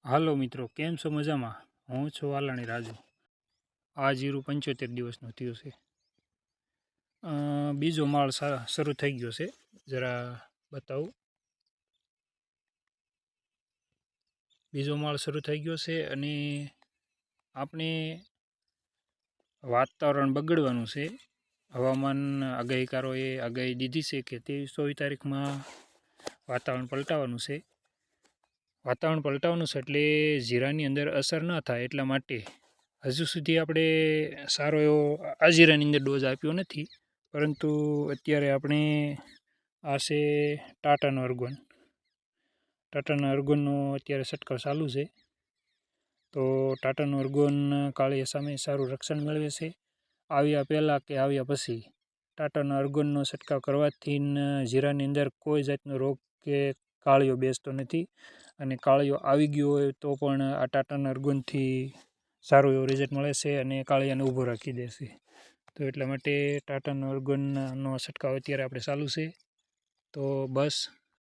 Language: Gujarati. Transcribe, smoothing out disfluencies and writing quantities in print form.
હાલો મિત્રો, કેમ છો? મજામાં? હું છું વાલાણી રાજુ. આ જીરું 75 દિવસનું થયું છે. બીજો માળ શરૂ થઈ ગયો છે. જરા બતાવું. બીજો માળ શરૂ થઈ ગયો છે અને આપણે વાતાવરણ બગડવાનું છે. હવામાન આગાહીકારોએ આગાહી દીધી છે કે 23 તારીખમાં વાતાવરણ પલટાવાનું છે. વાતાવરણ પલટાવાનું છે એટલે જીરાની અંદર અસર ન થાય એટલા માટે હજુ સુધી આપણે સારો એવો આ જીરાની અંદર ડોઝ આપ્યો નથી. પરંતુ અત્યારે આપણે આ છે ટાટાનો અર્ગોનનો અત્યારે છંટકાવ ચાલુ છે. તો ટાટાનો અર્ગોન કાળિયા સામે સારું રક્ષણ મેળવે છે. આવ્યા પહેલાં કે આવ્યા પછી ટાટાના અર્ગોનનો છંટકાવ કરવાથી જીરાની અંદર કોઈ જાતનો રોગ કે કાળિયો બેસતો નથી. અને કાળિયો આવી ગયો હોય તો પણ આ ટાટાના અર્ગોનથી સારું એવું રિઝલ્ટ મળે છે અને કાળિયાને ઊભો રાખી દે છે. તો એટલા માટે ટાટાનો અર્ગોનનો છંટકાવ અત્યારે આપણે ચાલુ છે. તો બસ